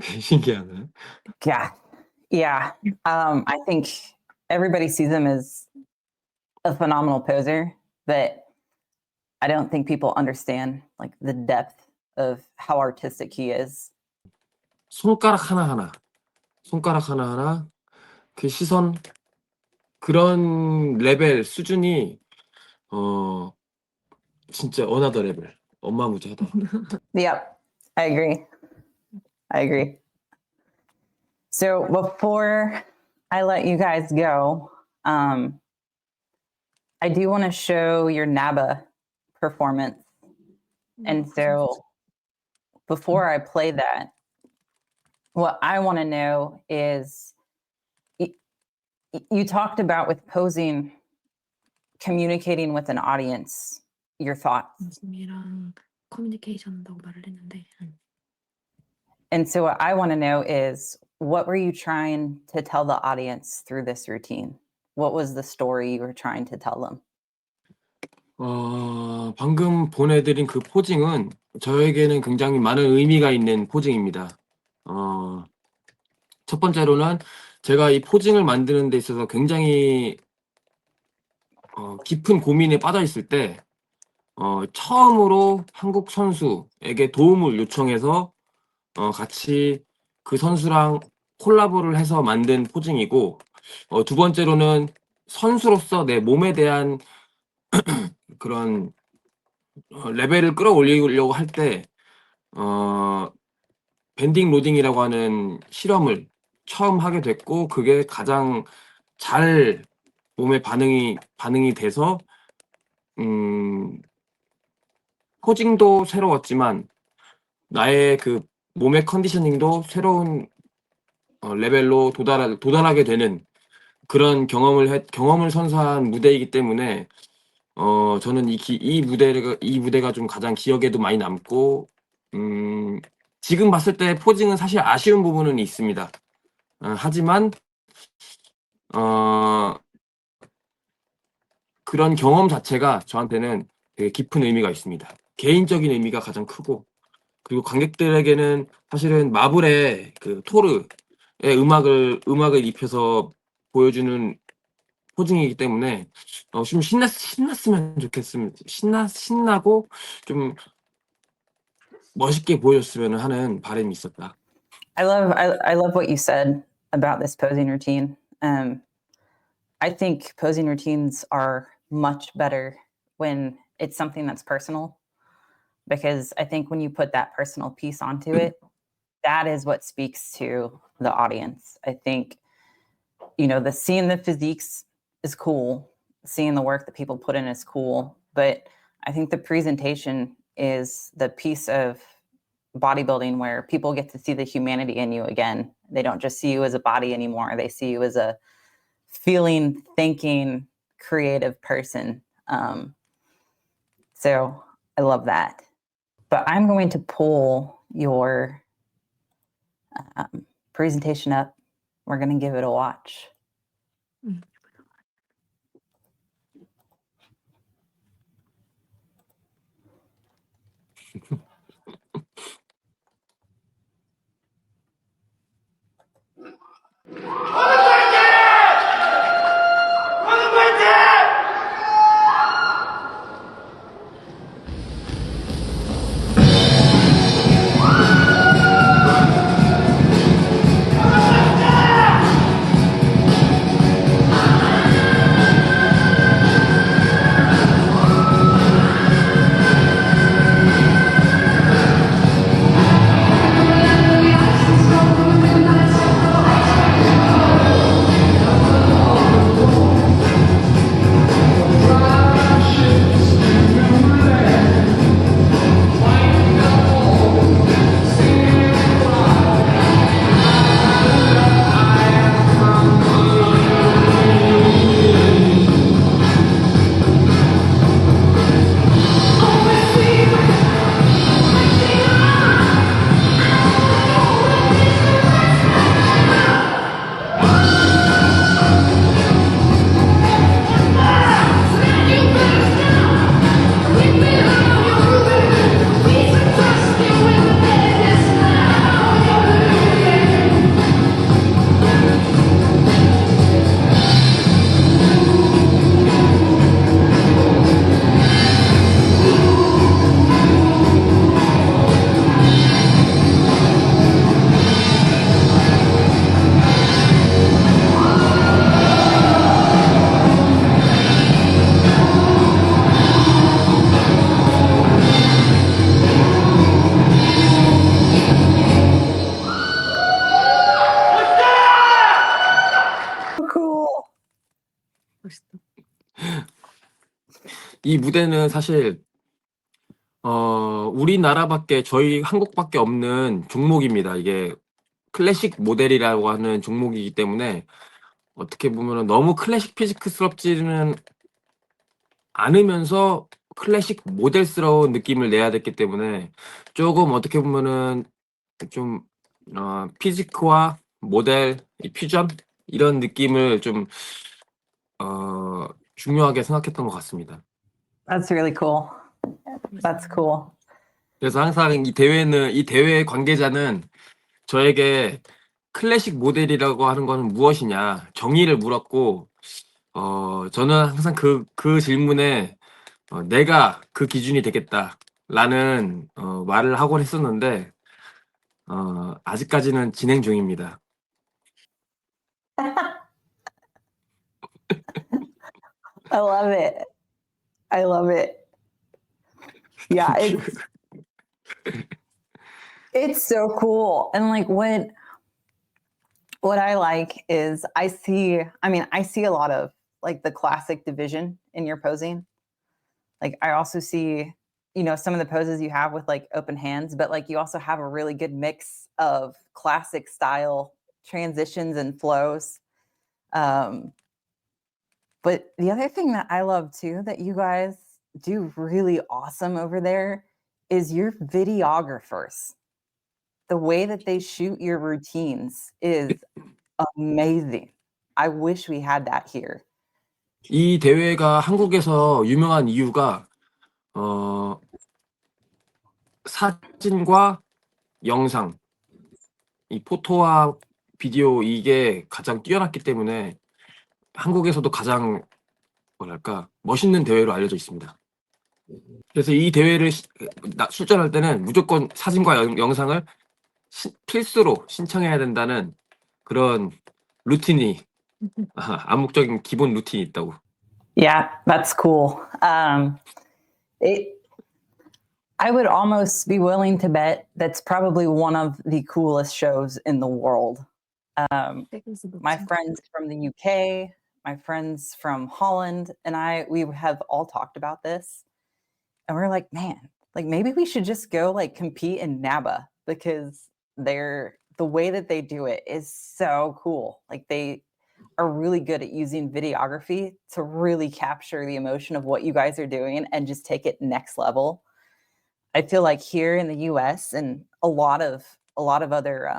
신기하네. Yeah. I think everybody sees him as a phenomenal poser, but I don't think people understand like the depth of how artistic he is. 손가락 하나하나 그 시선 그런 레벨 수준이 진짜 어나더 레벨 어마무지하다. Yep, I agree. So before I let you guys go, I do want to show your NABBA performance. And so before I play that, what I want to know is you talked about with posing, communicating with an audience, your thoughts. 웃음이랑 커뮤니케이션 한다고 말을 했는데. And so what I want to know is what were you trying to tell the audience through this routine? What was the story you were trying to tell them? 방금 보내드린 그 포징은 저에게는 굉장히 많은 의미가 있는 포징입니다. 첫 번째로는 제가 이 포징을 만드는 데 있어서 굉장히 깊은 고민에 빠져 있을 때 처음으로 한국 선수에게 도움을 요청해서 같이 그 선수랑 콜라보를 해서 만든 포징이고, 두 번째로는 선수로서 내 몸에 대한 그런 레벨을 끌어올리려고 할 때 밴딩 로딩이라고 하는 실험을 처음 하게 됐고, 그게 가장 잘 몸에 반응이 돼서 포징도 새로웠지만 나의 그 몸의 컨디셔닝도 새로운 레벨로 도달하게 되는 그런 경험을 선사한 무대이기 때문에 저는 이 무대가 좀 가장 기억에도 많이 남고, 지금 봤을 때 포징은 사실 아쉬운 부분은 있습니다. 하지만 그런 경험 자체가 저한테는 되게 깊은 의미가 있습니다. 개인적인 의미가 가장 크고, 그리고 관객들에게는 사실은 마블의 그 토르의 음악을 입혀서 보여주는 포징이기 때문에 좀 신났으면 좋겠습니다. 신나고 좀 멋있게 보여줬으면 하는 바람이 있었다. I love what you said about this posing routine. I think posing routines are much better when it's something that's personal, because I think when you put that personal piece onto it, that is what speaks to the audience. I think, seeing the physiques is cool. Seeing the work that people put in is cool. But I think the presentation is the piece of bodybuilding where people get to see the humanity in you again. They don't just see you as a body anymore. They see you as a feeling, thinking, creative person. So I love that. But I'm going to pull your presentation up. We're going to give it a watch. Cool. 이 무대는 사실 우리나라밖에 저희 한국밖에 없는 종목입니다. 이게 클래식 모델이라고 하는 종목이기 때문에 어떻게 보면은 너무 클래식 피지크스럽지는 않으면서 클래식 모델스러운 느낌을 내야 됐기 때문에 조금 어떻게 보면은 좀 피지크와 모델, 이 퓨전 이런 느낌을 좀 중요하게 생각했던 것 같습니다. That's really cool. That's cool. 그래서 항상 이 대회 관계자는 저에게 클래식 모델이라고 하는 거는 무엇이냐 정의를 물었고 저는 항상 그 질문에 내가 그 기준이 되겠다라는 말을 하곤 했었는데 아직까지는 진행 중입니다. I love it. I love it. Yeah, it's so cool. And like what I like is I see a lot of like the classic division in your posing. Like I also see, some of the poses you have with like open hands, but like you also have a really good mix of classic style transitions and flows. But the other thing that I love too that you guys do really awesome over there is your videographers. The way that they shoot your routines is amazing. I wish we had that here. 이 대회가 한국에서 유명한 이유가 사진과 영상, 이 포토와 비디오 이게 가장 뛰어났기 때문에 한국에서도 가장 뭐랄까 멋있는 대회로 알려져 있습니다. 그래서 이 대회를 출전할 때는 무조건 사진과 영상을 필수로 신청해야 된다는 그런 루틴이 암묵적인 기본 루틴이 있다고. Yeah, that's cool. I would almost be willing to bet that's probably one of the coolest shows in the world. My friends from the UK, my friends from Holland, and we have all talked about this. And we're like, man, like maybe we should just go like compete in NABBA because the way that they do it is so cool. Like they are really good at using videography to really capture the emotion of what you guys are doing and just take it next level. I feel like here in the US and a lot of other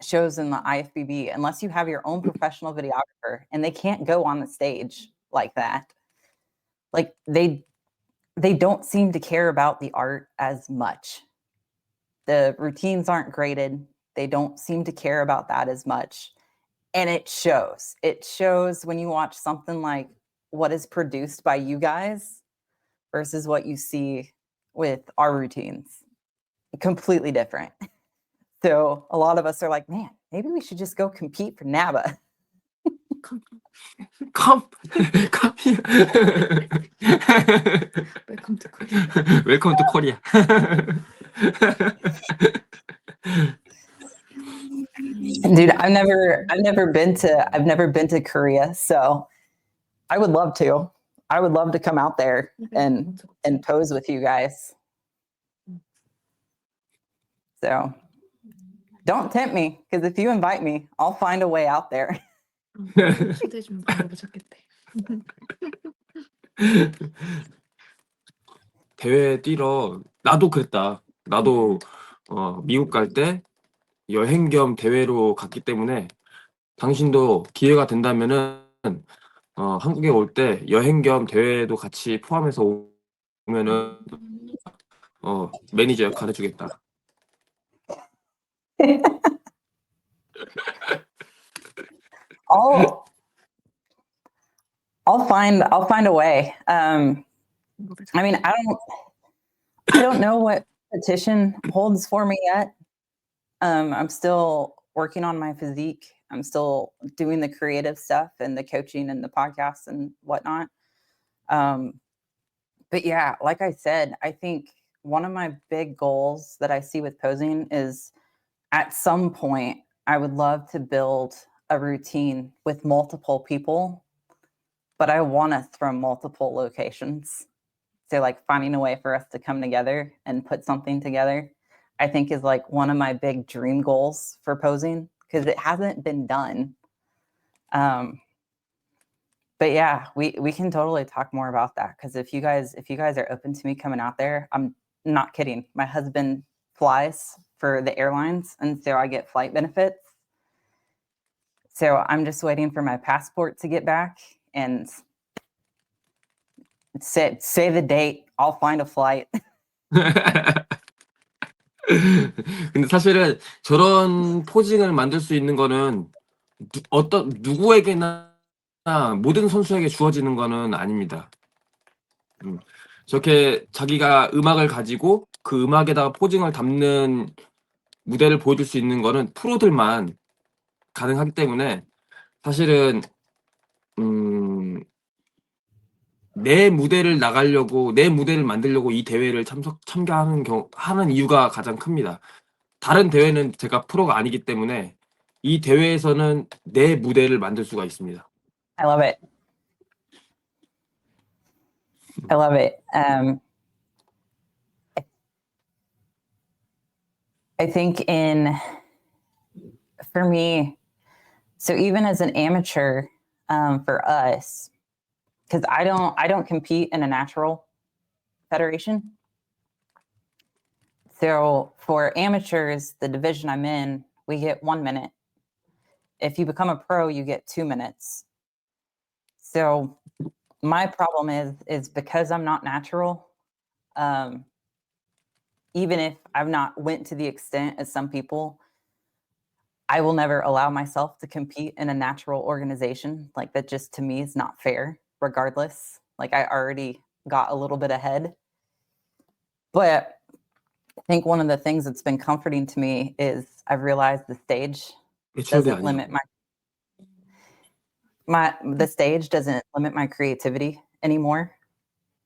shows in the IFBB, unless you have your own professional videographer and they can't go on the stage like that, like they don't seem to care about the art as much. The routines aren't graded. They don't seem to care about that as much. And it shows. It shows when you watch something like what is produced by you guys versus what you see with our routines. Completely different. So a lot of us are like, man, maybe we should just go compete for NABBA. Come here. Welcome to Korea. Welcome to Korea. Dude, I've never been to Korea, so I would love to. I would love to come out there and pose with you guys. So don't tempt me, because if you invite me, I'll find a way out there. 초대해주면 방법을 찾겠대. 대회 뛰러 나도 그랬다. 나도 미국 갈 때 여행 겸 대회로 갔기 때문에 당신도 기회가 된다면은 한국에 올 때 여행 겸 대회도 같이 포함해서 오면은 매니저 역할 해주겠다. I'll find a way. I mean, I don't know what competition holds for me yet. I'm still working on my physique. I'm still doing the creative stuff and the coaching and the podcasts and whatnot. But yeah, like I said, I think one of my big goals that I see with posing is at some point, I would love to build a routine with multiple people, but I want us from multiple locations. So like finding a way for us to come together and put something together, I think is like one of my big dream goals for posing because it hasn't been done. But yeah, we can totally talk more about that because if you guys are open to me coming out there, I'm not kidding. My husband flies for the airlines, and so I get flight benefits. So I'm just waiting for my passport to get back and say the date. I'll find a flight. 근데 사실은 저런 포징을 만들 수 있는 거는 누구에게나 모든 선수에게 주어지는 거는 아닙니다. 저렇게 자기가 음악을 가지고 그 음악에다가 포징을 담는 무대를 보여줄 수 있는 거는 프로들만 가능하기 때문에 사실은 내 무대를 만들려고 이 대회를 참가하는 이유가 가장 큽니다. 다른 대회는 제가 프로가 아니기 때문에 이 대회에서는 내 무대를 만들 수가 있습니다. I love it. I love it. I think for me, so even as an amateur, for us, because I don't compete in a natural federation. So for amateurs, the division I'm in, we get 1 minute. If you become a pro, you get 2 minutes. So my problem is because I'm not natural, even if I've not went to the extent as some people, I will never allow myself to compete in a natural organization. Like that just to me is not fair, regardless. Like I already got a little bit ahead. But I think one of the things that's been comforting to me is I've realized the stage doesn't limit the stage doesn't limit my creativity anymore.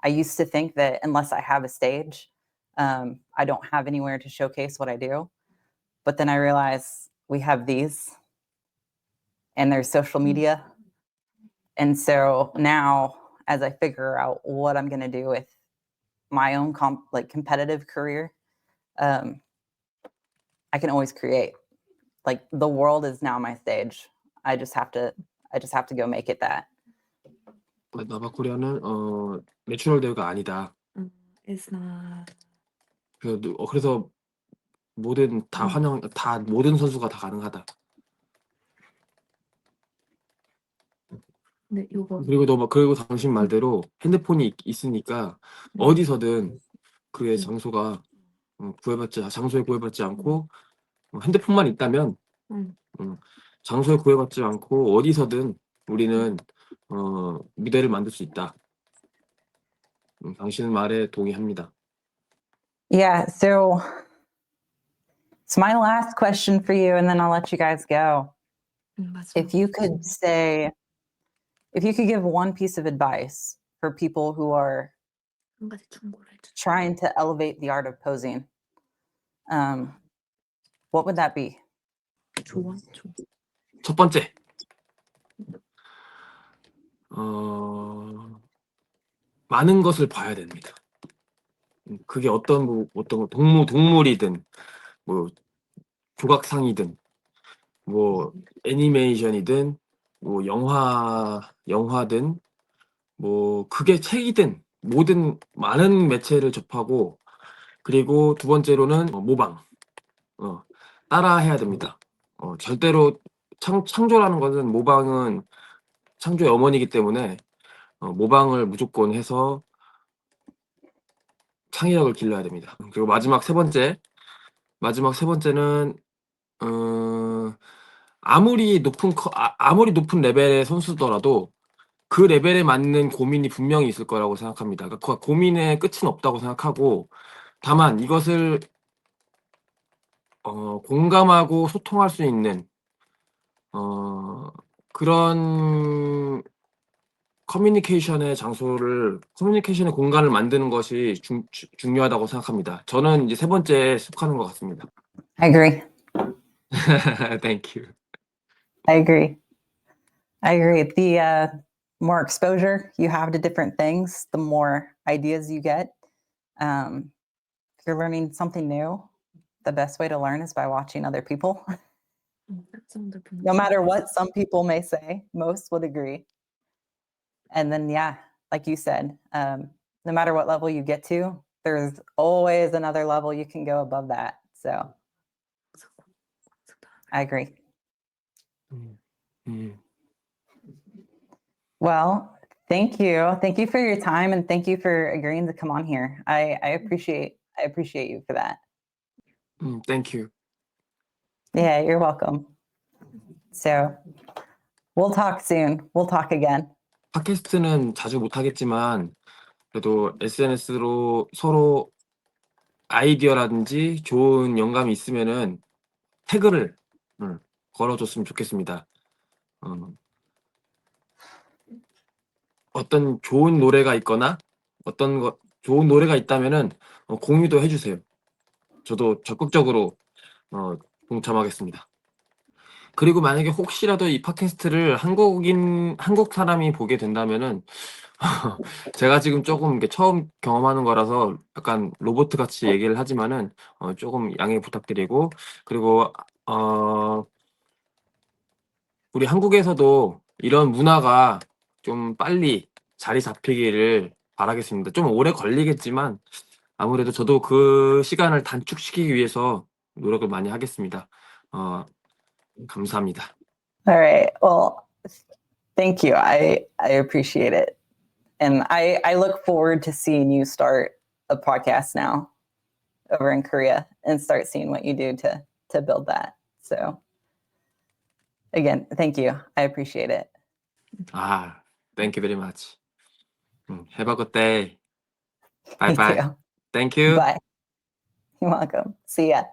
I used to think that unless I have a stage, I don't have anywhere to showcase what I do. But then I realized we have these and there's social media. And so now as I figure out what I'm going to do with my own competitive career, I can always create. Like the world is now my stage. I just have to go make it that. 나바 코리아는 내추럴 대회가 아니다. It's not. 그래서 모든 모든 선수가 다 가능하다. 네, 요거. 그리고 당신 말대로 핸드폰이 있으니까 어디서든 그의 장소에 구애받지 않고 핸드폰만 있다면 장소에 구애받지 않고 어디서든 우리는 무대를 만들 수 있다. 당신 말에 동의합니다. Yeah, so my last question for you, and then I'll let you guys go. If you could give one piece of advice for people who are 한 가지 충고를 해줘. trying to elevate the art of posing, what would that be? 좋아. 첫 번째, 많은 것을 봐야 됩니다. 그게 어떤 동물이든 뭐 조각상이든 뭐 애니메이션이든 뭐 영화든 뭐 그게 책이든 모든 많은 매체를 접하고, 그리고 두 번째로는 모방, 따라해야 됩니다. 절대로 창조라는 것은, 모방은 창조의 어머니이기 때문에 모방을 무조건 해서 창의력을 길러야 됩니다. 그리고 마지막 세 번째는 아무리 높은 레벨의 선수더라도 그 레벨에 맞는 고민이 분명히 있을 거라고 생각합니다. 그러니까 고민의 끝은 없다고 생각하고, 다만 이것을 공감하고 소통할 수 있는 그런 커뮤니케이션의 공간을 만드는 것이 중요하다고 생각합니다. 저는 이제 세 번째에 속하는 것 같습니다. I agree. Thank you. I agree. The more exposure you have to different things, the more ideas you get. If you're learning something new, the best way to learn is by watching other people. No matter what some people may say, most would agree. And then, yeah, like you said, no matter what level you get to, there's always another level you can go above that. So I agree. Well, thank you. Thank you for your time, and thank you for agreeing to come on here. I appreciate you for that. Thank you. Yeah, you're welcome. So we'll talk soon. We'll talk again. 팟캐스트는 자주 못하겠지만 그래도 SNS로 서로 아이디어라든지 좋은 영감이 있으면은 태그를 걸어줬으면 좋겠습니다. 어떤 좋은 노래가 있거나 좋은 노래가 있다면은 공유도 해주세요. 저도 적극적으로 동참하겠습니다. 그리고 만약에 혹시라도 이 팟캐스트를 한국 사람이 보게 된다면은 제가 지금 조금 이렇게 처음 경험하는 거라서 약간 로봇 같이 얘기를 하지만은 조금 양해 부탁드리고, 그리고 우리 한국에서도 이런 문화가 좀 빨리 자리 잡히기를 바라겠습니다. 좀 오래 걸리겠지만 아무래도 저도 그 시간을 단축시키기 위해서 노력을 많이 하겠습니다. 감사합니다. All right. Well, thank you. I appreciate it. And I look forward to seeing you start a podcast now over in Korea and start seeing what you do to build that. So again, thank you. I appreciate it. Thank you very much. Have a good day. Me Bye. too. Thank you. Bye. You're welcome. See ya.